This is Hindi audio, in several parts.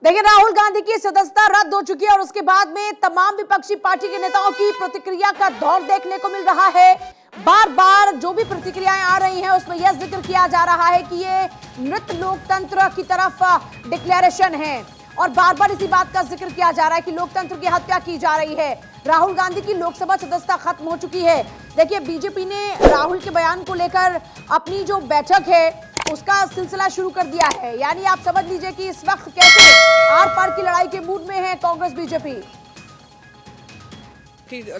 देखिए, राहुल गांधी की सदस्यता रद्द हो चुकी है और उसके बाद में तमाम विपक्षी पार्टी के नेताओं की प्रतिक्रिया का दौर देखने को मिल रहा है। बार बार जो भी प्रतिक्रियाएं आ रही हैं उसमें यह जिक्र किया जा रहा है कि ये मृत लोकतंत्र की तरफ डिक्लेरेशन है और बार बार इसी बात का जिक्र किया जा रहा है कि लोकतंत्र की हत्या की जा रही है। राहुल गांधी की लोकसभा सदस्यता खत्म हो चुकी है। देखिए, बीजेपी ने राहुल के बयान को लेकर अपनी जो बैठक है उसका सिलसिला शुरू कर दिया है। यानी आप समझ लीजिए कि इस वक्त कैसे आर पार की लड़ाई के मूड में है कांग्रेस बीजेपी।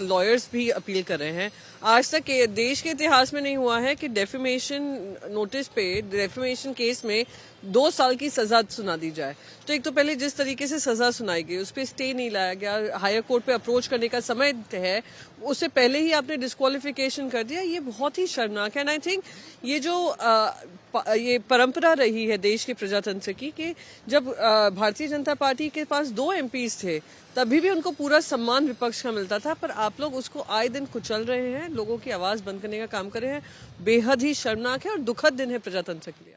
लॉयर्स भी अपील कर रहे हैं। आज तक देश के इतिहास में नहीं हुआ है कि डेफेमेशन नोटिस पे, डेफेमेशन केस में 2 साल की सजा सुना दी जाए। तो एक तो पहले जिस तरीके से सजा सुनाई गई उस पर स्टे नहीं लाया गया, हायर कोर्ट पे अप्रोच करने का समय है, उससे पहले ही आपने डिस्क्वालिफिकेशन कर दिया। ये बहुत ही शर्मनाक है। एंड आई थिंक ये जो ये परंपरा रही है देश के प्रजातंत्र की कि जब भारतीय जनता पार्टी के पास 2 एमपीज थे तभी भी उनको पूरा सम्मान विपक्ष का मिलता था, पर आप लोग उसको आए दिन कुचल रहे हैं, लोगों की आवाज बंद करने का काम कर रहे हैं। बेहद ही शर्मनाक है और दुखद दिन है प्रजातंत्र के लिए।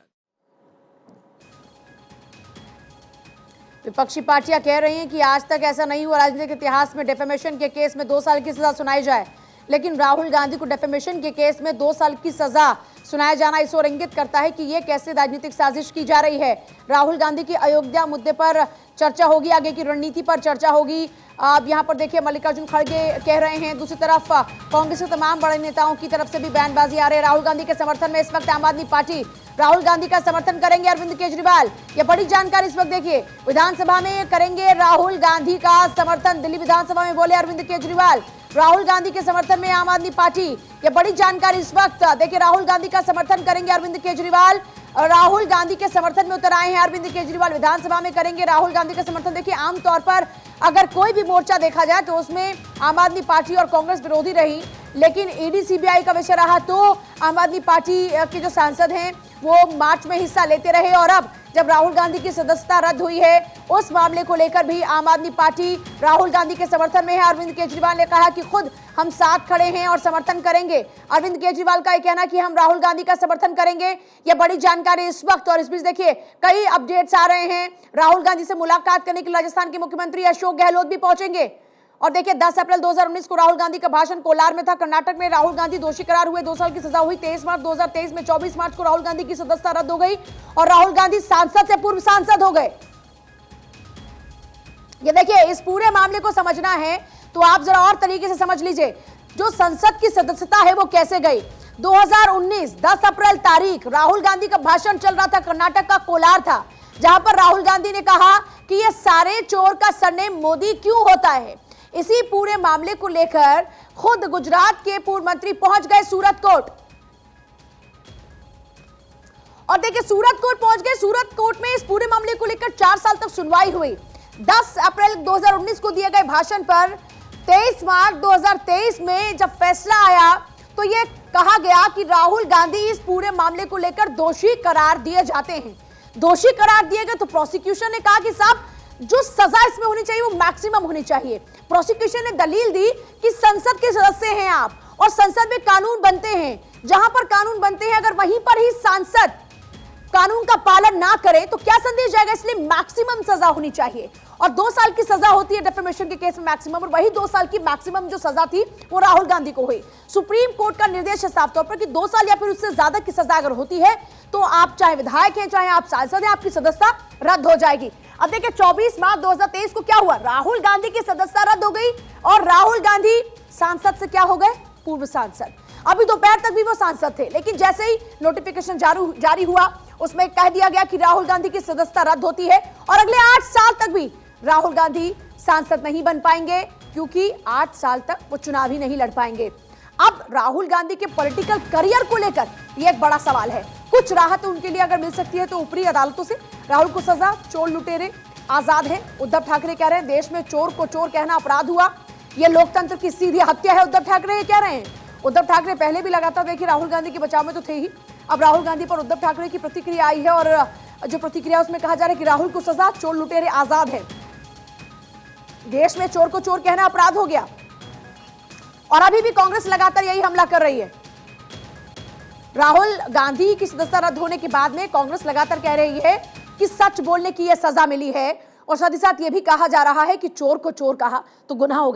विपक्षी पार्टियां कह रही हैं कि आज तक ऐसा नहीं हुआ राजनीतिक इतिहास में डेफेमेशन के केस में 2 साल की सजा सुनाई जाए, लेकिन राहुल गांधी को डेफेमेशन के केस में 2 साल की सजा सुनाया जाना इस ओर इंगित करता है कि यह कैसे राजनीतिक साजिश की जा रही है। राहुल गांधी की अयोध्या मुद्दे पर चर्चा होगी, आगे की रणनीति पर चर्चा होगी। अब यहाँ पर देखिए, मल्लिकार्जुन खड़गे कह रहे हैं, दूसरी तरफ कांग्रेस के तमाम बड़े नेताओं की तरफ से भी बयानबाजी आ रही है। राहुल गांधी के समर्थन में इस वक्त आम आदमी पार्टी राहुल गांधी का समर्थन करेंगे अरविंद केजरीवाल। ये बड़ी जानकारी इस वक्त देखिए, विधानसभा में करेंगे राहुल गांधी का समर्थन, दिल्ली विधानसभा में बोले अरविंद केजरीवाल। राहुल गांधी के समर्थन में आम आदमी पार्टी, ये बड़ी जानकारी इस वक्त देखिए, राहुल गांधी का समर्थन करेंगे अरविंद केजरीवाल। राहुल गांधी के समर्थन में उतर आए हैं अरविंद केजरीवाल, विधानसभा में करेंगे राहुल गांधी का समर्थन। देखिए, आमतौर पर अगर कोई भी मोर्चा देखा जाए तो उसमें आम आदमी पार्टी और कांग्रेस विरोधी रही, लेकिन ईडी सीबीआई का विषय रहा तो आम आदमी पार्टी के जो सांसद हैं वो मार्च में हिस्सा लेते रहे और अब जब राहुल गांधी की सदस्यता रद्द हुई है उस मामले को लेकर भी आम आदमी पार्टी राहुल गांधी के समर्थन में है। अरविंद केजरीवाल ने कहा कि खुद हम साथ खड़े हैं और समर्थन करेंगे। अरविंद केजरीवाल का यह कहना कि हम राहुल गांधी का समर्थन करेंगे, यह बड़ी जानकारी इस वक्त। और इस बीच देखिए, कई अपडेट्स आ रहे हैं। राहुल गांधी से मुलाकात करने के लिए राजस्थान के मुख्यमंत्री अशोक गहलोत भी पहुंचेंगे। और देखिए, 10 अप्रैल 2019 को राहुल गांधी का भाषण कोलार में था। कर्नाटक में राहुल गांधी दोषी करार हुए, 2 साल की सजा हुई। 23 मार्च 2023 में 24 मार्च को राहुल गांधी की सदस्यता रद्द हो गई और राहुल गांधी सांसद से पूर्व सांसद हो गए। ये देखिए, इस पूरे मामले को समझना है तो आप जरा और तरीके से समझ लीजिए, जो संसद की सदस्यता है वो कैसे गई। 2019 10 अप्रैल तारीख राहुल गांधी का भाषण चल रहा था, कर्नाटक का कोलार था, जहां पर राहुल गांधी ने कहा कि ये सारे चोर का सरनेम मोदी क्यों होता है। इसी पूरे मामले को लेकर खुद गुजरात के पूर्व मंत्री पहुंच गए सूरत कोर्ट। और देखिए, सूरत कोर्ट पहुंच गए। सूरत कोर्ट में इस पूरे मामले को लेकर 4 साल तक सुनवाई हुई। 10 अप्रैल 2019 को दिए गए भाषण पर 23 मार्च 2023 में जब फैसला आया तो यह कहा गया कि राहुल गांधी इस पूरे मामले को लेकर दोषी करार दिए जाते हैं। दोषी करार दिए गए तो प्रोसिक्यूशन ने कहा कि साहब, जो सजा इसमें होनी चाहिए वो मैक्सिमम होनी चाहिए। प्रोसिक्यूशन ने दलील दी कि संसद के सदस्य हैं आप और संसद में कानून बनते हैं, जहां पर कानून बनते हैं अगर वहीं पर ही सांसद कानून का पालन ना करे तो क्या संदेश जाएगा, इसलिए मैक्सिमम सजा होनी चाहिए। और 2 साल की सजा होती है डेफेमेशन के केस में मैक्सिमम, और वही 2 साल की मैक्सिमम जो सजा थी वो राहुल गांधी को हुई। सुप्रीम कोर्ट का निर्देश है साफ तौर पर कि 2 साल या फिर उससे ज्यादा की सजा अगर होती है तो आप चाहे विधायक हैं चाहे आप सांसद हैं, आपकी सदस्यता रद्द हो जाएगी। अब देखिए, 24 मार्च 2023 को क्या हुआ, राहुल गांधी की सदस्यता रद्द हो गई और राहुल गांधी सांसद से क्या हो गए, पूर्व सांसद। अभी दोपहर तक भी वो सांसद थे, लेकिन जैसे ही नोटिफिकेशन जारी हुआ उसमें कह दिया गया कि राहुल गांधी की सदस्यता रद्द होती है और अगले 8 साल तक भी राहुल गांधी सांसद नहीं बन पाएंगे, क्योंकि 8 साल तक वो चुनाव ही नहीं लड़ पाएंगे। अब राहुल गांधी के पॉलिटिकल करियर को लेकर यह एक बड़ा सवाल है। कुछ राहत उनके लिए अगर मिल सकती है तो ऊपरी अदालतों से। राहुल को सजा, चोर लुटेरे आजाद है। उद्धव ठाकरे कह रहे हैं देश में चोर को चोर कहना अपराध हुआ, यह लोकतंत्र की सीधी हत्या है। उद्धव ठाकरे कह रहे हैं। उद्धव ठाकरे पहले भी लगातार देखिए राहुल गांधी के बचाव में तो थे ही, अब राहुल गांधी पर उद्धव ठाकरे की प्रतिक्रिया आई है और जो प्रतिक्रिया उसमें कहा जा रहा है कि राहुल को सजा, चोर लुटेरे आजाद है। देश में चोर को चोर कहना अपराध हो गया और अभी भी कांग्रेस लगातार यही हमला कर रही है। राहुल गांधी की सदस्यता रद्द होने के बाद में कांग्रेस लगातार कह रही है कि सच बोलने की यह सजा मिली है और साथ ही साथ ये भी कहा जा रहा है कि चोर को चोर कहा तो गुनाह होगा।